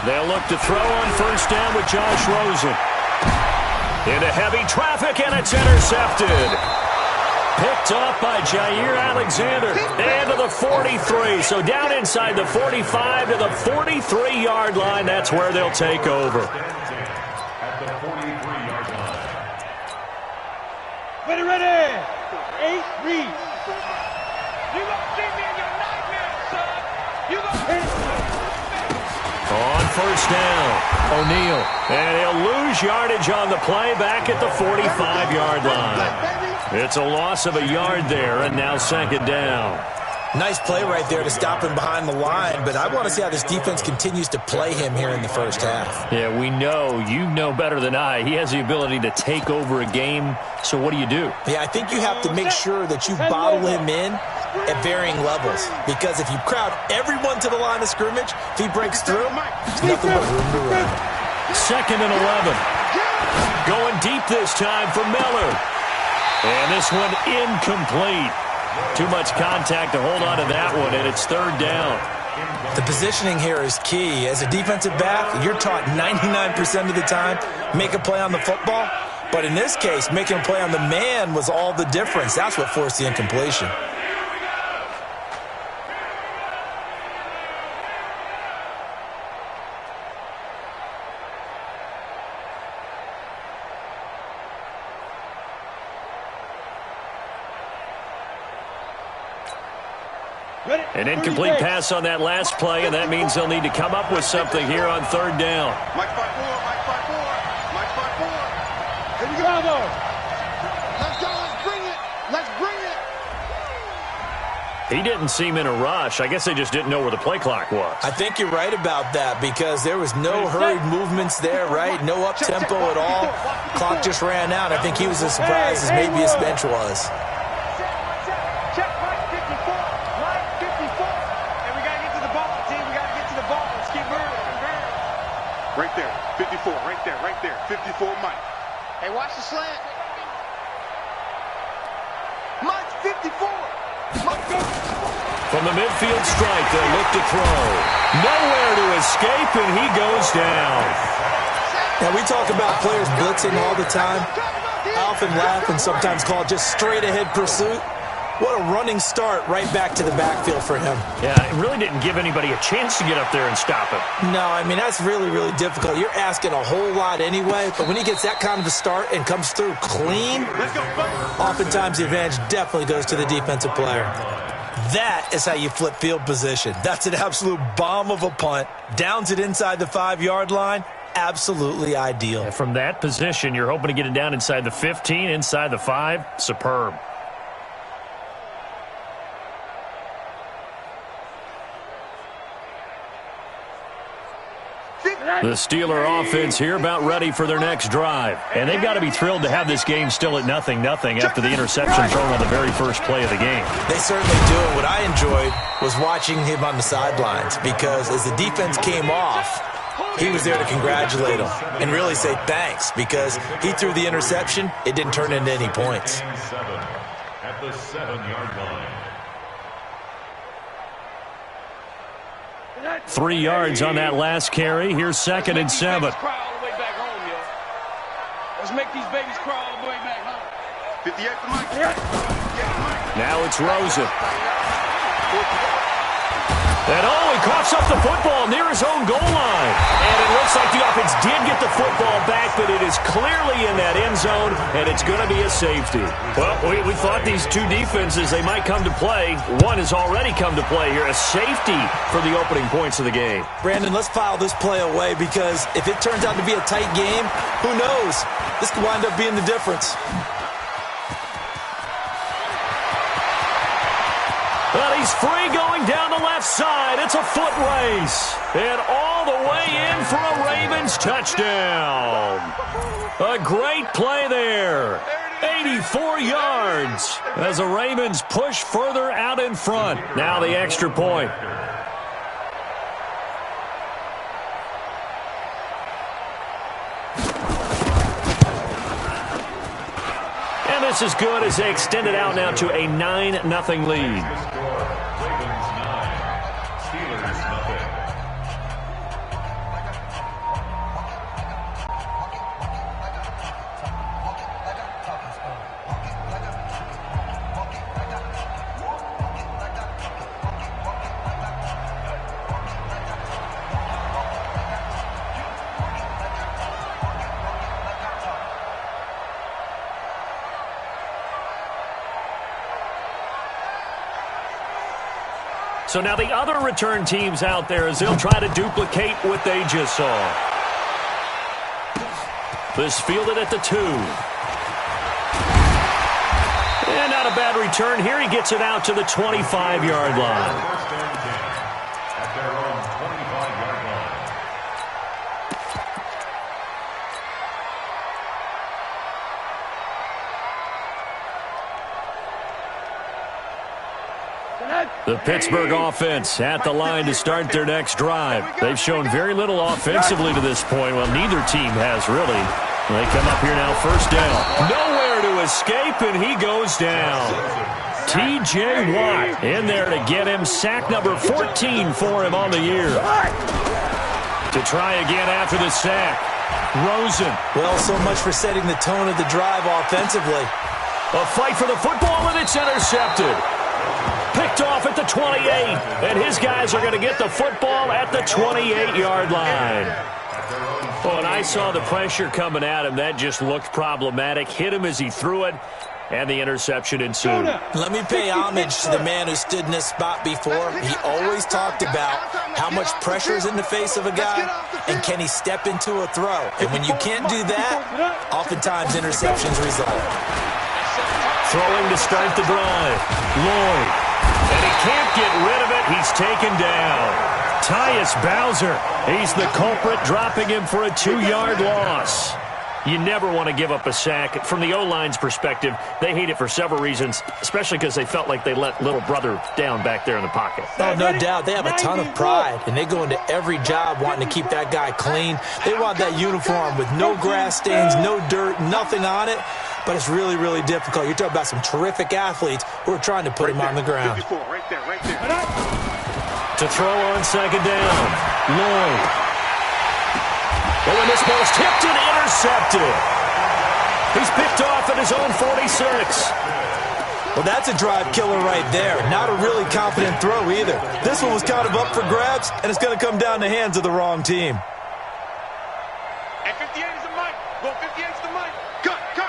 They'll look to throw on first down with Josh Rosen. Into heavy traffic, and it's intercepted. Picked off by Jair Alexander. And to the 43. So down inside the 45 to the 43-yard line. That's where they'll take over. At the 43-yard line. Ready. 8, read. You gonna see me in your nightmares, son. You gonna... On first down, O'Neal. And he'll lose yardage on the play back at the 45-yard line. It's a loss of a yard there, and now second down. Nice play right there to stop him behind the line, but I want to see how this defense continues to play him here in the first half. Yeah, we know. You know better than I. He has the ability to take over a game, so what do you do? Yeah, I think you have to make sure that you bottle him in at varying levels, because if you crowd everyone to the line of scrimmage, if he breaks through, there's nothing but room to run. Second and 11. Going deep this time for Miller. And this one incomplete. Too much contact to hold on to that one, and it's third down. The positioning here is key. As a defensive back, you're taught 99% of the time, make a play on the football. But in this case, making a play on the man was all the difference. That's what forced the incompletion. An incomplete pass on that last play, and that means they'll need to come up with something here on third down. Mike 5-4. Here we go, though. Let's go, let's bring it. He didn't seem in a rush. I guess they just didn't know where the play clock was. I think you're right about that, because there was no hurried movements there, right? No up-tempo at all. Clock just ran out. I think he was as surprised as maybe his bench was. Right there, 54, right there, 54, Mike. Hey, watch the slant. Mike, 54. Mike, From the midfield strike, they'll look to throw. Nowhere to escape, and he goes down. Now, we talk about players blitzing all the time. I often laugh and sometimes call it just straight-ahead pursuit. What a running start right back to the backfield for him. Yeah, it really didn't give anybody a chance to get up there and stop him. No, I mean, that's really, really difficult. You're asking a whole lot anyway, but when he gets that kind of a start and comes through clean, oftentimes the advantage definitely goes to the defensive player. That is how you flip field position. That's an absolute bomb of a punt. Downs it inside the 5-yard line. Absolutely ideal. And from that position, you're hoping to get it down inside the 15, inside the 5. Superb. The Steeler offense here about ready for their next drive. And they've got to be thrilled to have this game still at 0-0 after the interception thrown on the very first play of the game. They certainly do. What I enjoyed was watching him on the sidelines, because as the defense came off, he was there to congratulate them and really say thanks, because he threw the interception. It didn't turn into any points. At the 7-yard line. 3 yards on that last carry. Here's second and 7. Let's make these babies cry all the way back home. 58 for Mike. Now it's Rosen. And he coughs up the football near his own goal line. And it looks like the offense did get the football back, but it is clearly in that end zone, and it's going to be a safety. Well, we thought these two defenses, they might come to play. One has already come to play here, a safety for the opening points of the game. Brandon, let's file this play away, because if it turns out to be a tight game, who knows? This could wind up being the difference. But he's free going down the left side. It's a foot race. And all the way in for a Ravens touchdown. A great play there. 84 yards as the Ravens push further out in front. Now the extra point. this is good as they extend it out now to a 9-0 lead. So now the other return teams out there as they'll try to duplicate what they just saw. This fielded at the 2. And not a bad return here. He gets it out to the 25-yard line. At their own 25-yard line. The Pittsburgh offense at the line to start their next drive. They've shown very little offensively to this point. Well, neither team has really. They come up here now, first down. Nowhere to escape, and he goes down. T.J. Watt in there to get him. Sack number 14 for him on the year. To try again after the sack. Rosen. Well, so much for setting the tone of the drive offensively. A fight for the football, and it's intercepted. Picked off at the 28, and his guys are going to get the football at the 28-yard line. Oh, and I saw the pressure coming at him. That just looked problematic. Hit him as he threw it, and the interception ensued. Let me pay homage to the man who stood in this spot before. He always talked about how much pressure is in the face of a guy, and can he step into a throw. And when you can't do that, oftentimes interceptions result. Throwing to start the drive. Lloyd. And he can't get rid of it. He's taken down. Tyus Bowser. He's the culprit, dropping him for a 2-yard loss. You never want to give up a sack. From the O-line's perspective, they hate it for several reasons, especially because they felt like they let little brother down back there in the pocket. Oh, no doubt. They have a ton of pride, and they go into every job wanting to keep that guy clean. They want that uniform with no grass stains, no dirt, nothing on it. But it's really, really difficult. You're talking about some terrific athletes who are trying to put him on the ground. Right there. To throw on second down. Lloyd. Oh, and this ball's tipped and intercepted. He's picked off at his own 46. Well, that's a drive killer right there. Not a really confident throw either. This one was kind of up for grabs, and it's going to come down the hands of the wrong team. And 58 is the mic. Well, 58 is the mic. Cut. Kill.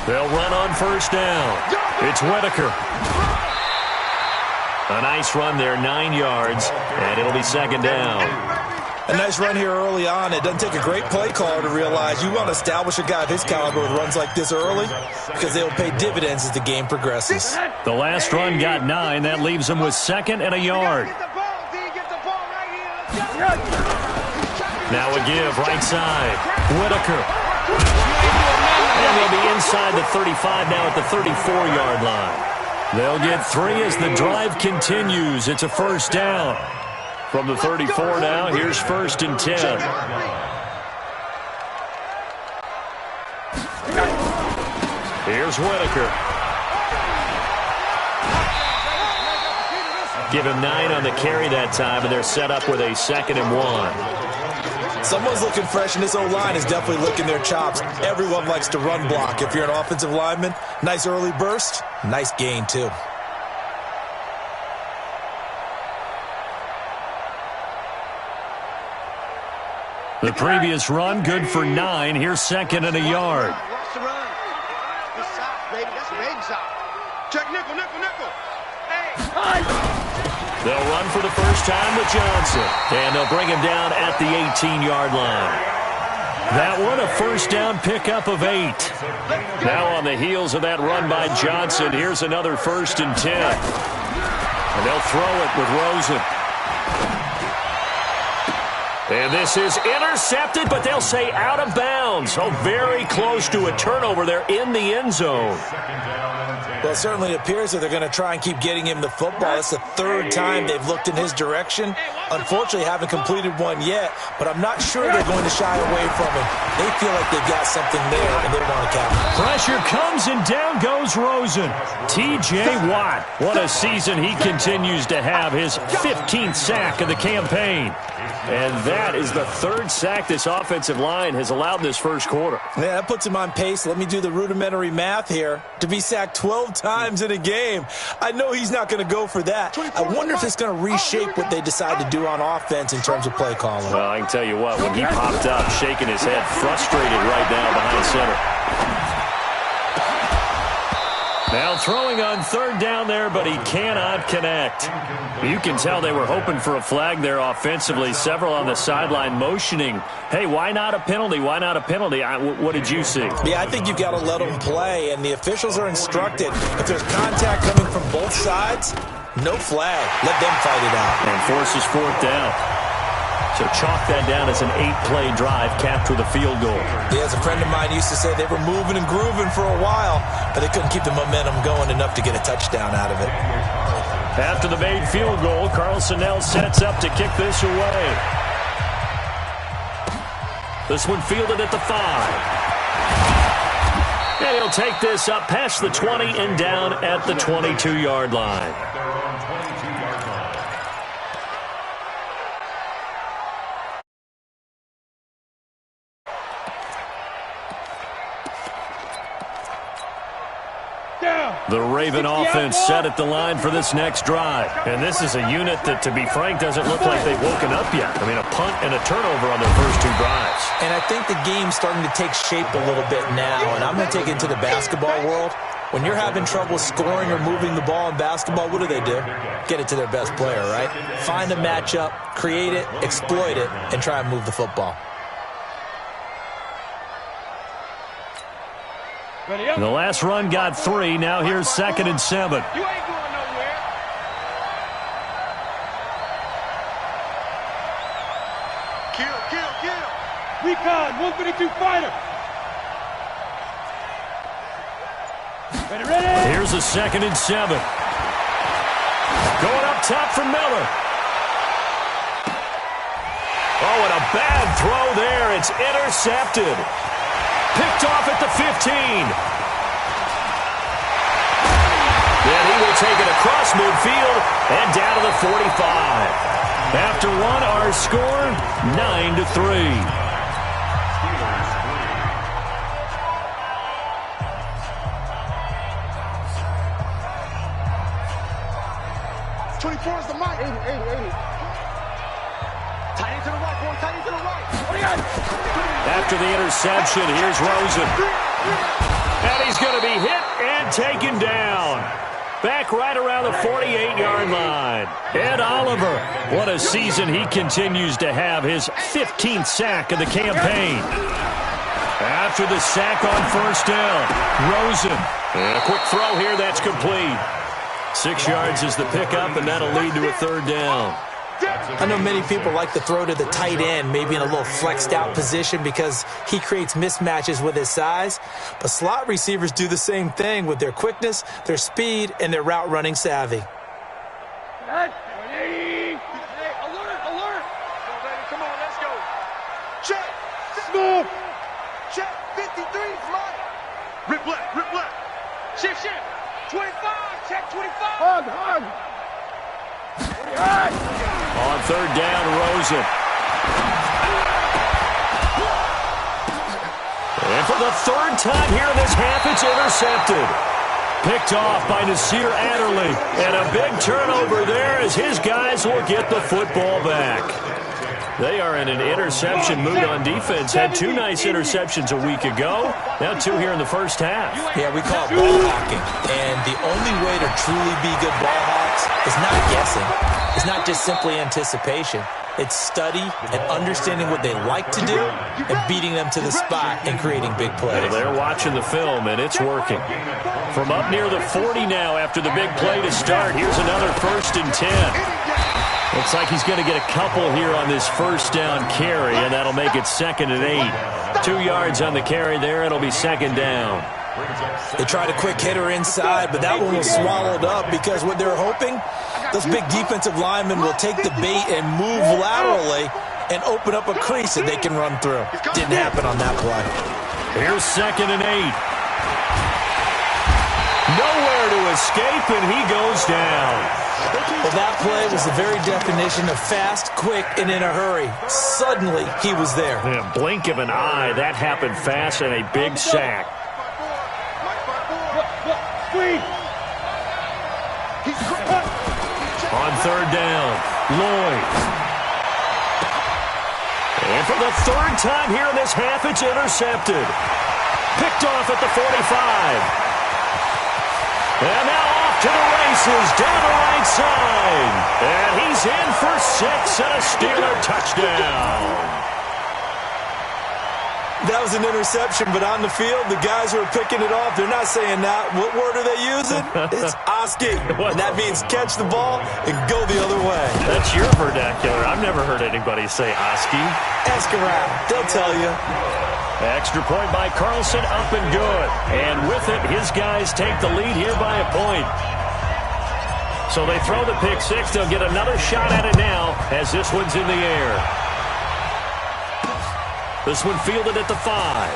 They'll run on first down. It's Whitaker. A nice run there, 9 yards, and it'll be second down. A nice run here early on. It doesn't take a great play caller to realize you want to establish a guy of his caliber with runs like this early because they will pay dividends as the game progresses. The last run got 9. That leaves them with 2nd and a yard. Now a give, right side. Whitaker. And they'll be inside the 35 now at the 34-yard line. They'll get 3 as the drive continues. It's a first down. From the 34 now, here's 1st and 10. Here's Whitaker. Give him 9 on the carry that time, and they're set up with a 2nd and 1. Someone's looking fresh, and this O-line is definitely licking their chops. Everyone likes to run block. If you're an offensive lineman, nice early burst, nice gain, too. The previous run, good for 9. Here's 2nd and a yard. Watch the run. Good side, baby. That's a big side. Check nickel. Hey. They'll run for the first time with Johnson. And they'll bring him down at the 18-yard line. That one, a first down pickup of 8. Now on the heels of that run by Johnson, here's another 1st and 10. And they'll throw it with Rosen. And this is intercepted, but they'll say out of bounds. Oh, very close to a turnover there in the end zone. Well, it certainly appears that they're going to try and keep getting him the football. It's the third time they've looked in his direction. Unfortunately, haven't completed one yet, but I'm not sure they're going to shy away from him. They feel like they've got something there, and they want to capitalize. Pressure comes, and down goes Rosen. T.J. Watt, what a season he continues to have, his 15th sack of the campaign. And that is the third sack this offensive line has allowed in this first quarter. Yeah, that puts him on pace. Let me do the rudimentary math here. To be sacked 12 times in a game, I know he's not going to go for that. I wonder if it's going to reshape what they decide to do on offense in terms of play calling. Well, I can tell you what, when he popped up, shaking his head, frustrated right now behind center. Now throwing on third down there, but he cannot connect. You can tell they were hoping for a flag there offensively. Several on the sideline motioning, hey, why not a penalty? Why not a penalty? What did you see? Yeah, I think you've got to let them play, and the officials are instructed. If there's contact coming from both sides, no flag. Let them fight it out. And forces fourth down. So chalk that down as an 8-play drive capped with a field goal. Yeah, as a friend of mine used to say, they were moving and grooving for a while, but they couldn't keep the momentum going enough to get a touchdown out of it. After the made field goal, Carlson now sets up to kick this away. This one fielded at the 5. And he'll take this up past the 20 and down at the 22-yard line. The Raven offense set at the line for this next drive. And this is a unit that, to be frank, doesn't look like they've woken up yet. I mean, a punt and a turnover on their first two drives. And I think the game's starting to take shape a little bit now. And I'm going to take it to the basketball world. When you're having trouble scoring or moving the ball in basketball, what do? Get it to their best player, right? Find a matchup, create it, exploit it, and try and move the football. The last run got 3. Now here's 2nd and 7. You ain't going nowhere. Kill. Recon, 152 fighter. Ready. Here's a 2nd and 7. Going up top for Miller. Oh, and a bad throw there. It's intercepted. Picked off at the 15. Then he will take it across midfield and down to the 45. After one, our score, 9-3. 24 is the mic. 80. Tight end to the right, boy. Tight end to the right. What do you got? After the interception, here's Rosen. And he's going to be hit and taken down. Back right around the 48-yard line. Ed Oliver, what a season he continues to have. His 15th sack of the campaign. After the sack on first down, Rosen. And a quick throw here, that's complete. 6 yards is the pickup, and that'll lead to a third down. I know many people like to throw to the tight end, maybe in a little flexed out position because he creates mismatches with his size. But slot receivers do the same thing with their quickness, their speed, and their route running savvy. Alert! Come on, let's go. Check. Move. Check. 53, fly. Rip left. Shift. 25. Check 25. Hug. On third down, Rosen. And for the third time here in this half, it's intercepted. Picked off by Nasir Adderley. And a big turnover there as his guys will get the football back. They are in an interception mood on defense. Had 2 nice interceptions a week ago. Now 2 here in the first half. Yeah, we call it ball hawking. And the only way to truly be good ball hawks is not guessing. It's not just simply anticipation. It's study and understanding what they like to do and beating them to the spot and creating big plays. Well, they're watching the film, and it's working. From up near the 40 now after the big play to start, here's another 1st and 10. Looks like he's going to get a couple here on this first down carry, and that'll make it 2nd and 8. 2 yards on the carry there. It'll be second down. They tried a quick hitter inside, but that one was swallowed up because what they're hoping, those big defensive linemen will take the bait and move laterally and open up a crease that they can run through. Didn't happen on that play. Here's 2nd and 8. Nowhere to escape, and he goes down. Well, that play was the very definition of fast, quick, and in a hurry. Suddenly, he was there. In a blink of an eye, that happened fast and a big sack. On 3rd down, Lloyd. And for the 3rd time here in this half, it's intercepted. Picked off at the 45. And now off to the races, down the right side. And he's in for 6 and a Steeler touchdown. That was an interception, but on the field, the guys who are picking it off, they're not saying that. What word are they using? It's Oski. And that means catch the ball and go the other way. That's your vernacular. I've never heard anybody say Oski. Ask around. They'll tell you. Extra point by Carlson, up and good. And with it, his guys take the lead here by a point. So they throw the pick 6. They'll get another shot at it now as this one's in the air. This one fielded at the 5.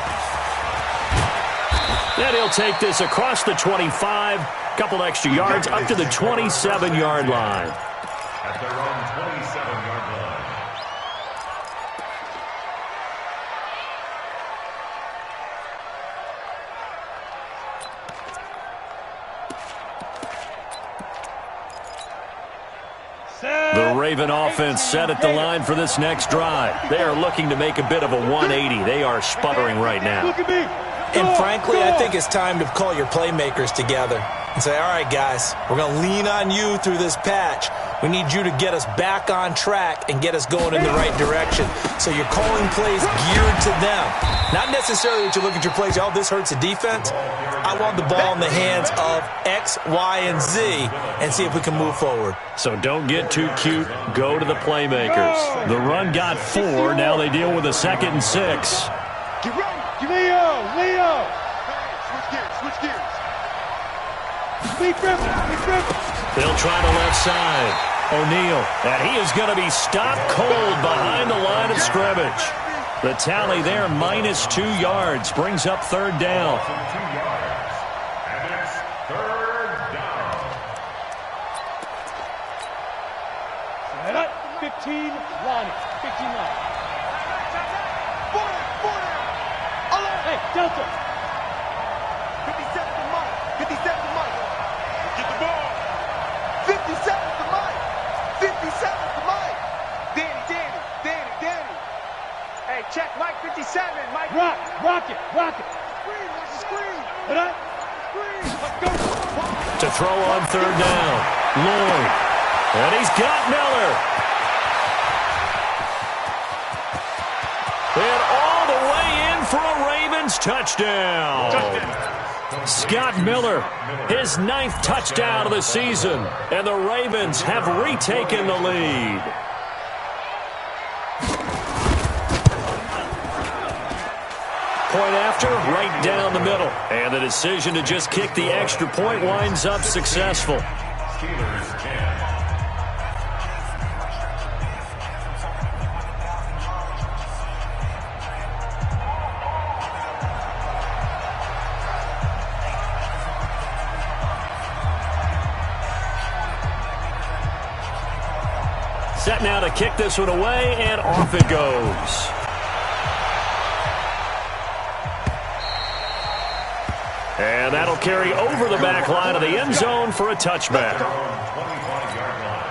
Then he'll take this across the 25. Couple extra yards up to the 27-yard line. At their own 27-yard line. The Raven offense set at the line for this next drive. They are looking to make a bit of a 180. They are sputtering right now. And frankly, I think it's time to call your playmakers together and say, all right, guys, we're going to lean on you through this patch. We need you to get us back on track and get us going in the right direction. So you're calling plays geared to them. Not necessarily that you look at your plays, oh, this hurts the defense. I want the ball in the hands of X, Y, and Z and see if we can move forward. So don't get too cute. Go to the playmakers. The run got 4. Now they deal with a 2nd and 6. Get ready. Leo. Switch gears. They'll try the left side. O'Neal, and he is going to be stopped cold behind the line of scrimmage. The tally there, -2 yards, brings up 3rd down. 2 yards. And it's 3rd down. 15 line. Hey, Delta. 57 to Mike. 57 to Mike. Get the ball. 57 to Mike. 57 to Mike. Danny. Hey, check Mike 57. Mike. Rock it. Screen. Screen. Let's go. To throw on 3rd down. Lloyd. And he's got Miller. And all the way in for a Ravens touchdown. Scott Miller, his 9th touchdown of the season. And the Ravens have retaken the lead. Point after, right down the middle. And the decision to just kick the extra point winds up successful. Steelers 10. Set now to kick this one away, and off it goes. And that'll carry over the back line of the end zone for a touchback. 25-yard line.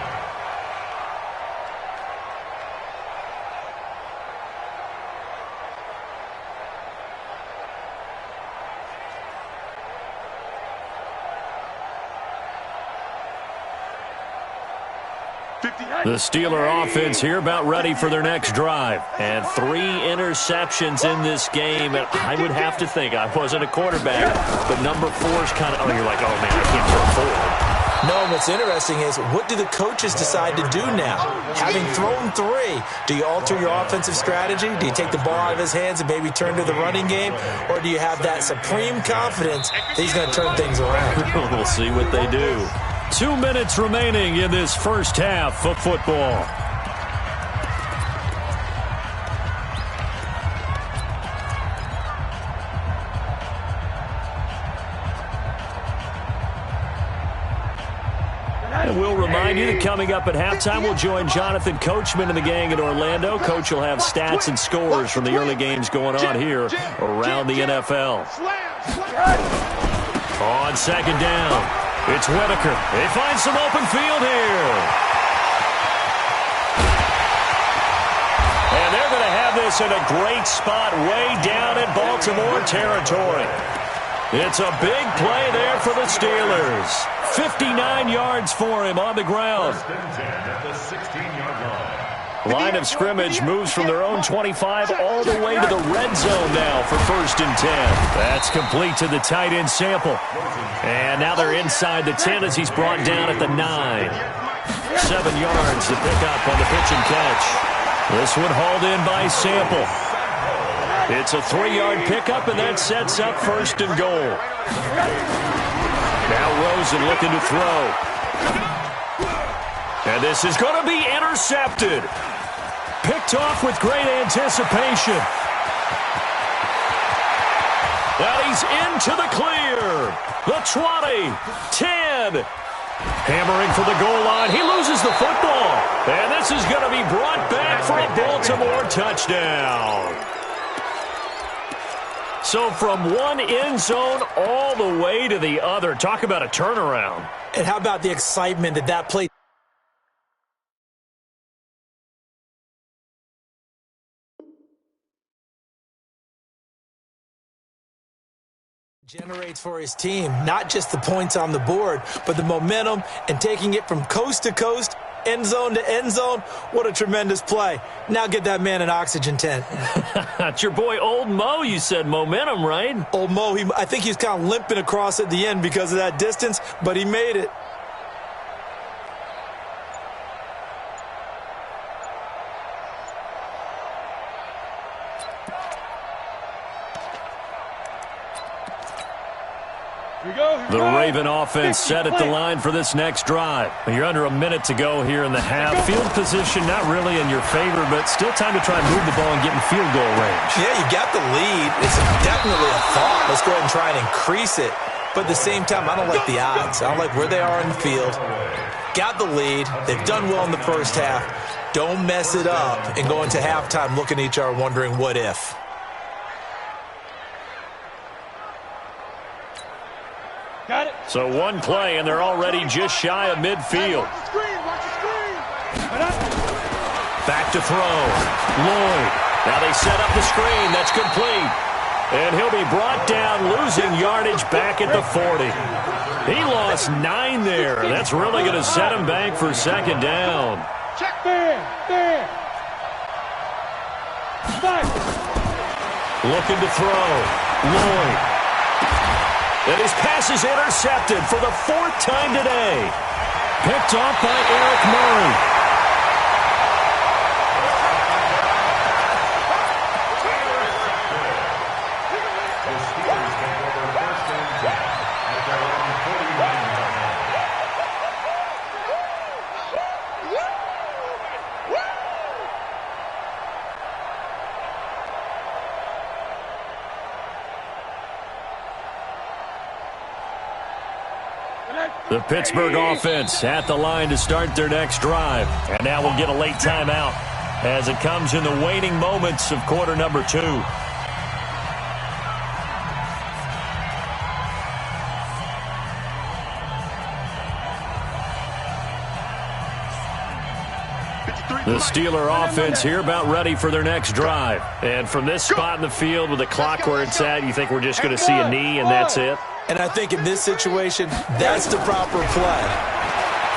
The Steeler offense here about ready for their next drive. And 3 interceptions in this game. And I would have to think, I wasn't a quarterback, but number 4 is kind of, oh, you're like, oh, man, I can't throw 4. No, what's interesting is, what do the coaches decide to do now? Having thrown 3, do you alter your offensive strategy? Do you take the ball out of his hands and maybe turn to the running game? Or do you have that supreme confidence that he's going to turn things around? We'll see what they do. 2 minutes remaining in this first half of football. And we'll remind you that coming up at halftime, we'll join Jonathan Coachman and the gang in Orlando. Coach will have stats and scores from the early games going on here around the NFL. On second down, it's Whitaker. They find some open field here. And they're going to have this in a great spot way down in Baltimore territory. It's a big play there for the Steelers. 59 yards for him on the ground. Line of scrimmage moves from their own 25 all the way to the red zone now for 1st and 10. That's complete to the tight end Sample. And now they're inside the 10 as he's brought down at the 9. 7 yards to pick up on the pitch and catch. This one hauled in by Sample. It's a 3-yard pickup, and that sets up 1st and goal. Now Rosen looking to throw. And this is going to be intercepted. Picked off with great anticipation. Now he's into the clear. The 20, 10. Hammering for the goal line. He loses the football. And this is going to be brought back for a Baltimore touchdown. So from one end zone all the way to the other. Talk about a turnaround. And how about the excitement that play generates for his team? Not just the points on the board, but the momentum and taking it from coast to coast, end zone to end zone. What a tremendous play. Now get that man an oxygen tent. It's your boy Old Mo. You said momentum, right? Old Mo, I think he was kind of limping across at the end because of that distance, but he made it. The Raven offense set at the line for this next drive. You're under a minute to go here in the half. Field position not really in your favor, but still time to try and move the ball and get in field goal range. Yeah, you got the lead. It's definitely a thought. Let's go ahead and try and increase it. But at the same time, I don't like the odds. I don't like where they are in the field. Got the lead. They've done well in the first half. Don't mess it up and go into halftime looking at each other wondering what if. Got it. So one play, and they're already just shy of midfield. Watch the screen. Watch the screen. Back to throw. Lloyd. Now they set up the screen. That's complete. And he'll be brought down, losing yardage back at the 40. He lost 9 there. That's really going to set him back for 2nd down. Check there. Five. Looking to throw. Lloyd. And his pass is intercepted for the 4th time today. Picked off by Eric Murray. The Pittsburgh offense at the line to start their next drive. And now we'll get a late timeout as it comes in the waning moments of quarter number 2. The Steeler offense here about ready for their next drive. And from this spot in the field with the clock where it's at, you think we're just going to see a knee and that's it? And I think in this situation, that's the proper play.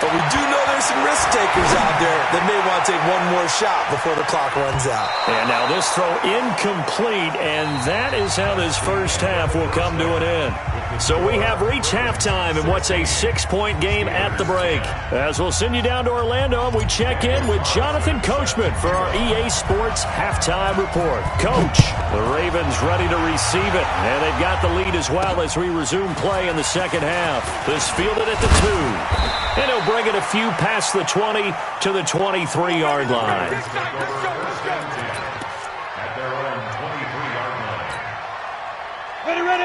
But we do know there's some risk takers out there that may want to take one more shot before the clock runs out. And now this throw incomplete, and that is how this first half will come to an end. So we have reached halftime in what's a 6-point game at the break. As we'll send you down to Orlando, we check in with Jonathan Coachman for our EA Sports Halftime Report. Coach, the Ravens ready to receive it, and they've got the lead as well as we resume play in the second half. This fielded at the 2, and he'll bring it a few past the 20 to the 23-yard line.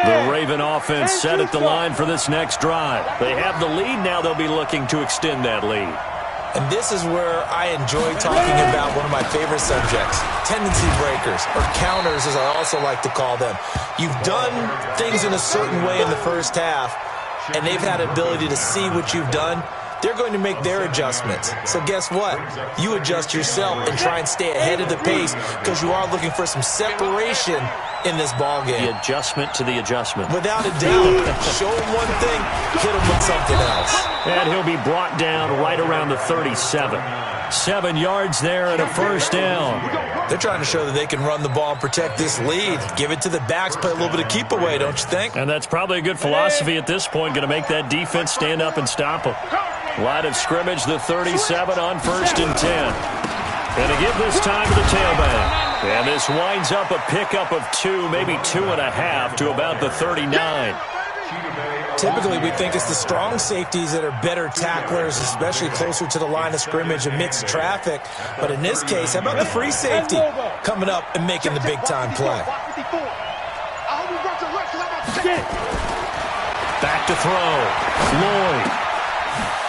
The Raven offense set at the line for this next drive. They have the lead. Now they'll be looking to extend that lead. And this is where I enjoy talking about one of my favorite subjects, tendency breakers, or counters as I also like to call them. You've done things in a certain way in the first half, and they've had an ability to see what you've done. They're going to make their adjustments. So guess what? You adjust yourself and try and stay ahead of the pace because you are looking for some separation in this ball game. The adjustment to the adjustment. Without a doubt. Show him one thing, hit him with something else. And he'll be brought down right around the 37. 7 yards there and a first down. They're trying to show that they can run the ball and protect this lead. Give it to the backs, play a little bit of keep away, don't you think? And that's probably a good philosophy at this point, going to make that defense stand up and stop them. Line of scrimmage, the 37 on 1st and 10. And to give this time to the tailback. And this winds up a pickup of 2, maybe 2.5 to about the 39. Typically, we think it's the strong safeties that are better tacklers, especially closer to the line of scrimmage amidst traffic. But in this case, how about the free safety coming up and making the big-time play? Back to throw. Lloyd.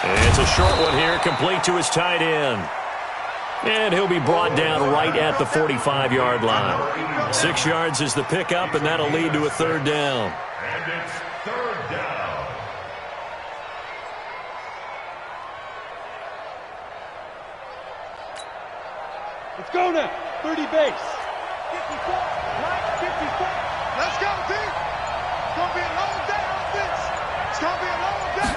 It's a short one here, complete to his tight end. And he'll be brought down right at the 45-yard line. 6 yards is the pickup, and that'll lead to a 3rd down. And it's 3rd down. Let's go now. 30 base. 54. Let's go, team. It's going to be a long day on this. It's going to be a long day.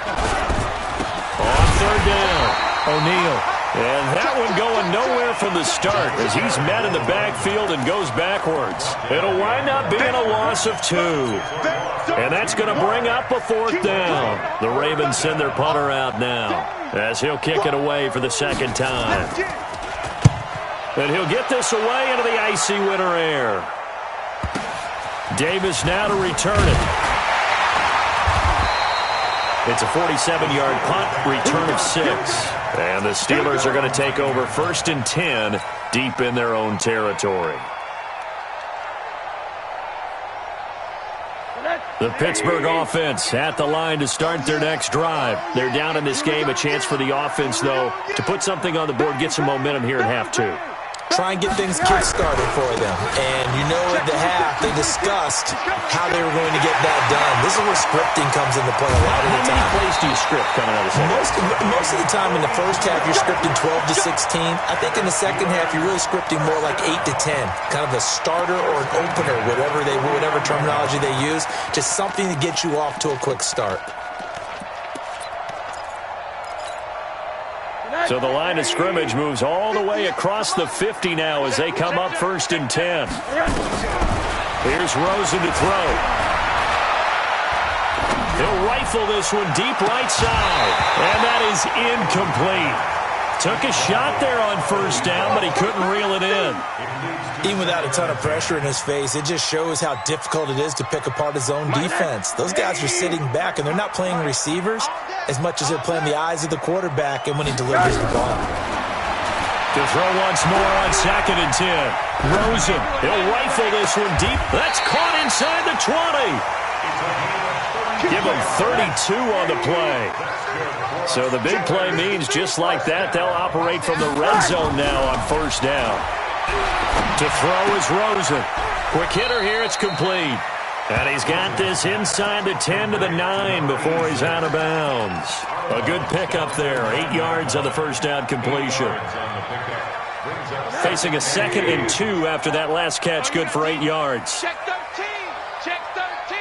On 3rd down, O'Neal. And that one going nowhere from the start as he's met in the backfield and goes backwards. It'll wind up being a loss of 2. And that's going to bring up a 4th down. The Ravens send their punter out now as he'll kick it away for the 2nd time. And he'll get this away into the icy winter air. Davis now to return it. It's a 47-yard punt, return of 6. And the Steelers are going to take over 1st and 10 deep in their own territory. The Pittsburgh offense at the line to start their next drive. They're down in this game. A chance for the offense, though, to put something on the board, get some momentum here at half 2. Try and get things kick-started for them. And you know at the half, they discussed how they were going to get that done. This is where scripting comes into play a lot of the time. How many plays do you script coming out of the second? Most of the time in the first half, you're scripting 12 to 16. I think in the second half, you're really scripting more like 8 to 10. Kind of a starter or an opener, whatever terminology they use. Just something to get you off to a quick start. So the line of scrimmage moves all the way across the 50 now as they come up 1st and 10. Here's Rosen to throw. He'll rifle this one deep right side. And that is incomplete. Took a shot there on 1st down, but he couldn't reel it in. Even without a ton of pressure in his face, it just shows how difficult it is to pick apart his own defense. Those guys are sitting back, and they're not playing receivers as much as they're playing the eyes of the quarterback and when he delivers the ball. To throw once more on 2nd and 10. Rosen, he'll rifle this one deep. That's caught inside the 20. Give him 32 on the play. So the big play means just like that, they'll operate from the red zone now on 1st down. To throw is Rosen. Quick hitter here, it's complete. And he's got this inside the 10 to the 9 before he's out of bounds. A good pickup there, 8 yards on the 1st down completion. Facing a 2nd and 2 after that last catch, good for 8 yards. Check 13. Check 13.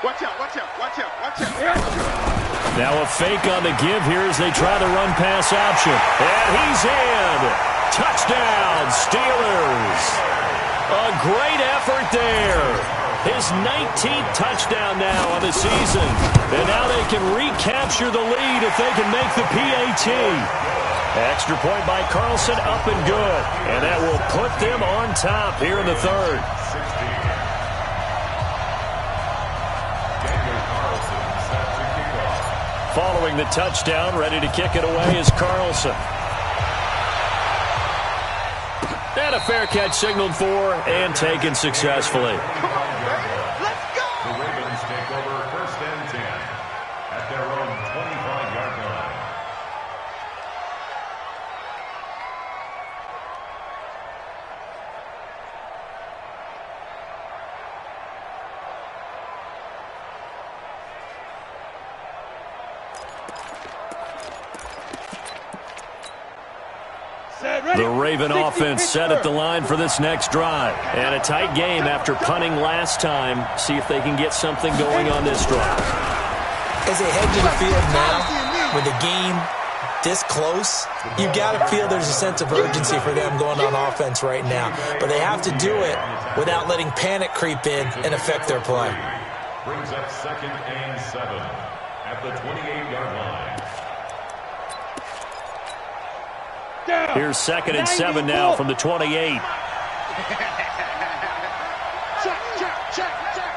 Watch out, watch out, watch out, watch out. Now a fake on the give here as they try the run-pass option. And he's in. Touchdown, Steelers. A great effort there. His 19th touchdown now on the season. And now they can recapture the lead if they can make the PAT. Extra point by Carlson, up and good. And that will put them on top here in the third. Following the touchdown, ready to kick it away is Carlson. And a fair catch signaled for and taken successfully. Come on, baby. Let's go. The Ravens take over 1st and 10 at their own 25-yard line. The Raven offense set at the line for this next drive. And a tight game after punting last time. See if they can get something going on this drive. As they head to the field now, with the game this close, you got to feel there's a sense of urgency for them going on offense right now. But they have to do it without letting panic creep in and affect their play. Brings up 2nd and 7 at the 28-yard line. Here's 2nd and 7 now from the 28. Check, check, check, check.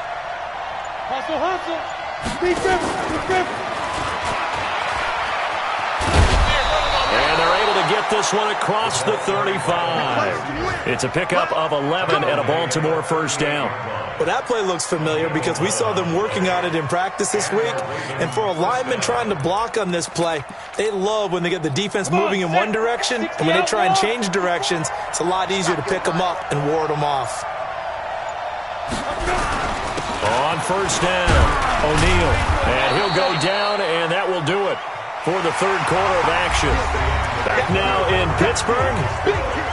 Hustle, hustle. Be careful. And they're able to get this one across the 35. It's a pickup of 11 and a Baltimore first down. Well, that play looks familiar because we saw them working on it in practice this week. And for a lineman trying to block on this play, they love when they get the defense moving in one direction. And when they try and change directions, it's a lot easier to pick them up and ward them off. On first down, O'Neal. And he'll go down, and that will do it for the third quarter of action. Back now in Pittsburgh.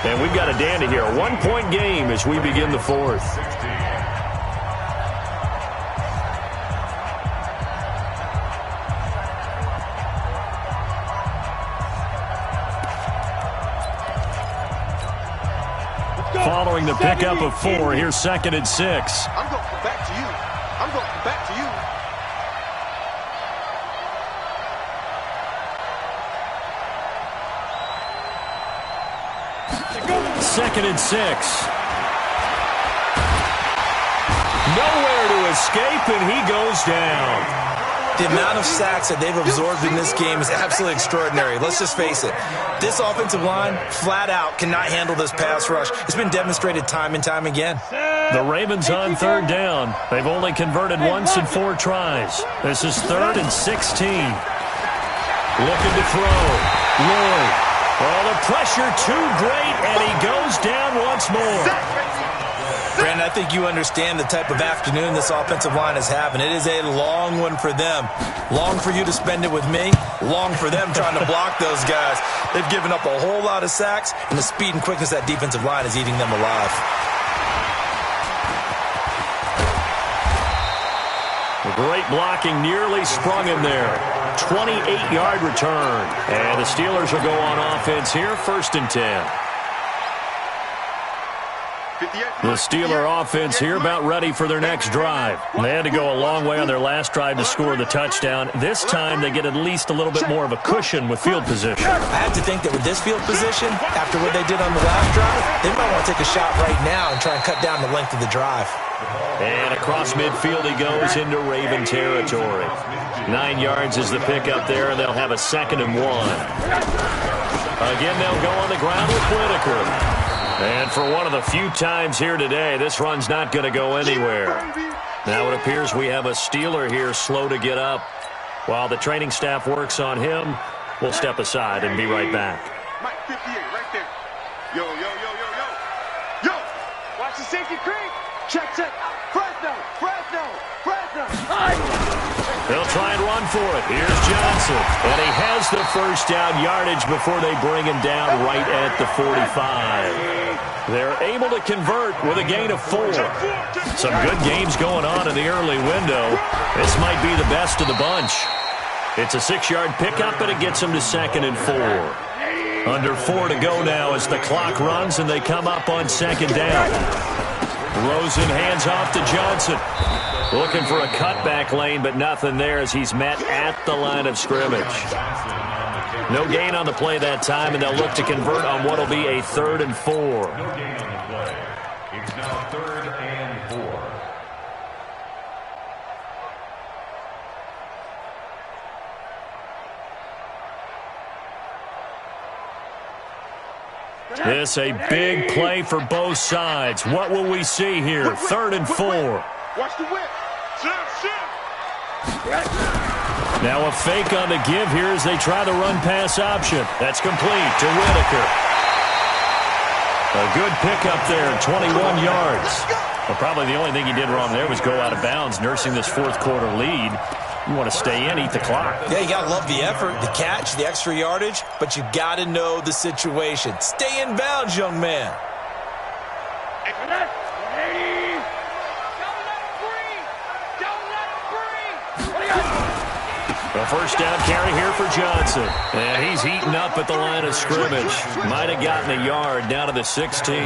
And we've got a dandy here. A 1-point game as we begin the fourth. Following the pickup of 4, here's 2nd and 6. I'm going to come back to you. I'm going to come back to you. 2nd and 6. Nowhere to escape, and he goes down. The amount of sacks that they've absorbed in this game is absolutely extraordinary. Let's just face it. This offensive line, flat out, cannot handle this pass rush. It's been demonstrated time and time again. The Ravens on third down. They've only converted once in 4 tries. This is 3rd and 16. Looking to throw. Lloyd. Oh, the pressure too great, and he goes down once more. Brandon, I think you understand the type of afternoon this offensive line is having. It is a long one for them. Long for you to spend it with me. Long for them trying to block those guys. They've given up a whole lot of sacks, and the speed and quickness of that defensive line is eating them alive. Great blocking, nearly sprung him there. 28-yard return. And the Steelers will go on offense here, 1st and 10. The Steeler offense here about ready for their next drive. They had to go a long way on their last drive to score the touchdown. This time they get at least a little bit more of a cushion with field position. I have to think that with this field position, after what they did on the last drive, they might want to take a shot right now and try and cut down the length of the drive. And across midfield he goes into Raven territory. 9 yards is the pickup there, and they'll have a 2nd and 1. Again, they'll go on the ground with Whitaker. And for one of the few times here today, this run's not going to go anywhere. Now it appears we have a Steeler here slow to get up. While the training staff works on him, we'll step aside and be right back. Mike 58 right there. Yo, yo, yo, yo, yo. Yo. Watch the safety creep. Check, check. Fresno, Fresno, Fresno. They'll try and run for it. Here's Johnson. And he has the first down yardage before they bring him down right at the 45. They're able to convert with a gain of 4. Some good games going on in the early window. This might be the best of the bunch. It's a 6-yard pickup, and it gets them to 2nd and 4. Under 4 to go now as the clock runs, and they come up on 2nd down. Rosen hands off to Johnson. Looking for a cutback lane, but nothing there as he's met at the line of scrimmage. No gain on the play that time, and they'll look to convert on what will be a 3rd and 4. No gain on the play. It's now 3rd and 4. This a big play for both sides. What will we see here? 3rd and 4. Watch the whip. Now a fake on the give here as they try the run-pass option. That's complete to Whitaker. A good pickup there, 21 yards. Well, probably the only thing he did wrong there was go out of bounds, nursing this 4th quarter lead. You want to stay in, eat the clock. Yeah, you got to love the effort, the catch, the extra yardage, but you got to know the situation. Stay in bounds, young man. The first down carry here for Johnson. And he's eaten up at the line of scrimmage. Might have gotten a yard down to the 16.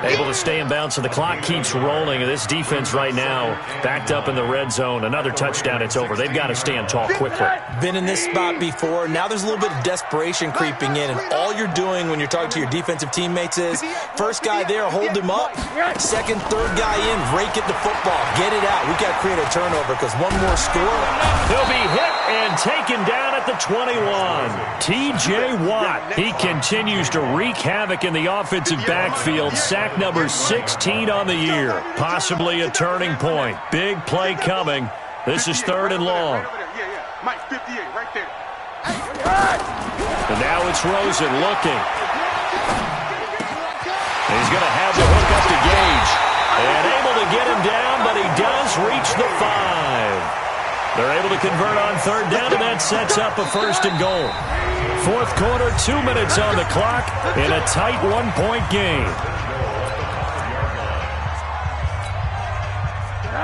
Able to stay in bounds, so the clock keeps rolling. And this defense right now backed up in the red zone. Another touchdown, it's over. They've got to stand tall quickly. Been in this spot before. Now there's a little bit of desperation creeping in. And all you're doing when you're talking to your defensive teammates is, first guy there, hold him up. Second, third guy in, rake at the football. Get it out. We've got to create a turnover because one more score. He'll be hit and taken down at the 21. T.J. Watt. He continues to wreak havoc in the offensive backfield. Sack number 16 on the year. Possibly a turning point. Big play coming. This is 3rd and long. Mike 58 right there. And now it's Rosen looking. He's going to have the hook up to Gage. And able to get him down, but he does reach the 5. They're able to convert on 3rd down, and that sets up a 1st and goal. 4th quarter, 2 minutes on the clock in a tight 1-point game.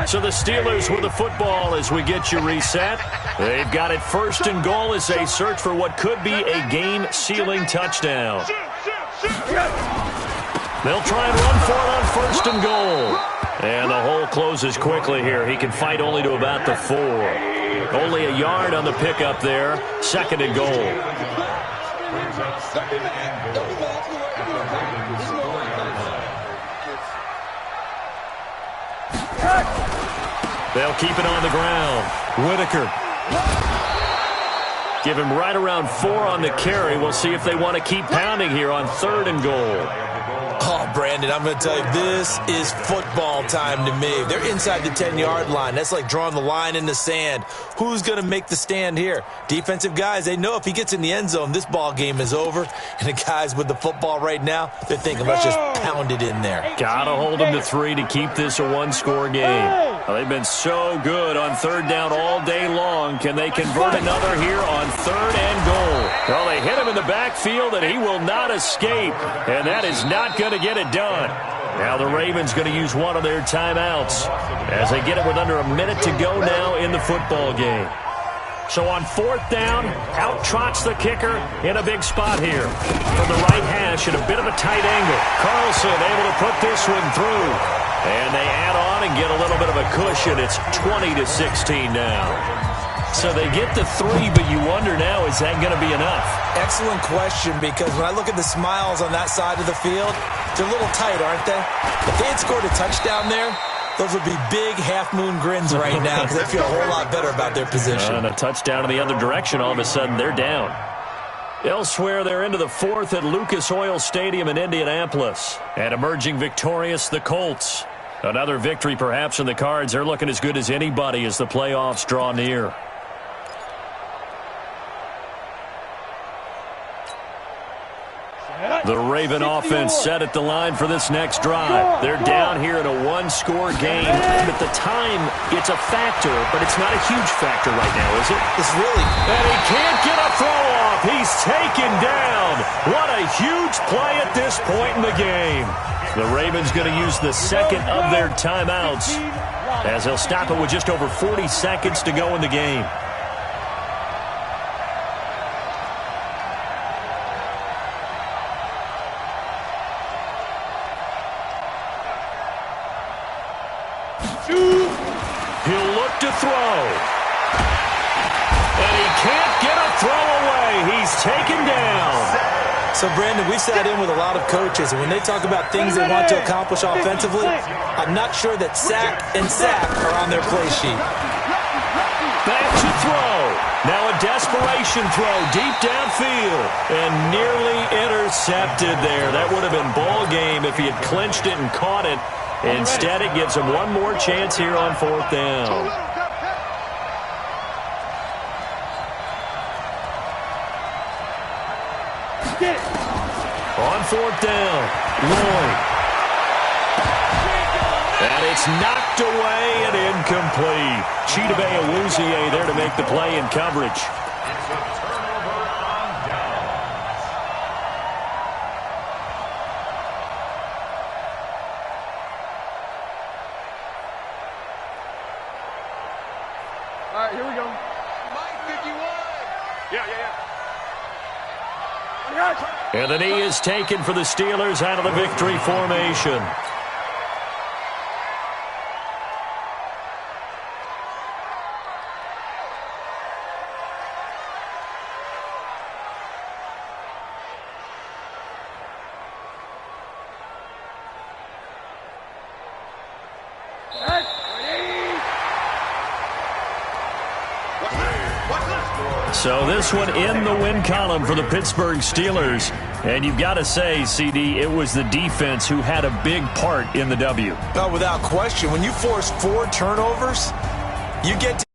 So the Steelers with the football as we get you reset. They've got it 1st and goal as they search for what could be a game-sealing touchdown. They'll try and run for it on 1st and goal. And the hole closes quickly here. He can fight only to about the 4. Only a yard on the pickup there. 2nd and goal. They'll keep it on the ground. Whitaker. Give him right around 4 on the carry. We'll see if they want to keep pounding here on 3rd and goal. Oh, Brandon, I'm going to tell you, this is football time to me. They're inside the 10-yard line. That's like drawing the line in the sand. Who's going to make the stand here? Defensive guys, they know if he gets in the end zone, this ball game is over. And the guys with the football right now, they're thinking, let's just pound it in there. Got to hold them to 3 to keep this a 1-score game. Well, they've been so good on 3rd down all day long. Can they convert another here on 3rd and goal? Well, they hit him in the backfield, and he will not escape. And that is not going to get it done. Now the Ravens going to use one of their timeouts as they get it with under a minute to go now in the football game. So on 4th down, out trots the kicker in a big spot here. From the right hash at a bit of a tight angle. Carlson able to put this one through. And they add on and get a little bit of a cushion. It's 20-16 now. So they get the 3, but you wonder now, is that going to be enough? Excellent question, because when I look at the smiles on that side of the field, they're a little tight, aren't they? If they had scored a touchdown there, those would be big half-moon grins right now because they feel a whole lot better about their position. And a touchdown in the other direction, all of a sudden they're down. Elsewhere, they're into the 4th at Lucas Oil Stadium in Indianapolis. And emerging victorious, the Colts. Another victory perhaps in the cards. They're looking as good as anybody as the playoffs draw near. The Raven offense set at the line for this next drive. They're down here in a 1-score game. But the time, it's a factor, but it's not a huge factor right now, is it? It's really. And he can't get a throw off. He's taken down. What a huge play at this point in the game. The Ravens going to use the 2nd of their timeouts as they'll stop it with just over 40 seconds to go in the game. So, Brandon, we sat in with a lot of coaches, and when they talk about things they want to accomplish offensively, I'm not sure that sack and sack are on their play sheet. Back to throw. Now a desperation throw deep downfield, and nearly intercepted there. That would have been ball game if he had clinched it and caught it. Instead, it gives him one more chance here on 4th down. On 4th down, Lloyd. And it's knocked away and incomplete. Chidobe Awuzie there to make the play in coverage. It's a turnover on downs. All right, here we go. Mike 51. Yeah. And the knee is taken for the Steelers out of the victory formation. So this one in the win column for the Pittsburgh Steelers. And you've got to say, CD, it was the defense who had a big part in the W. Oh, without question. When you force 4 turnovers, you get to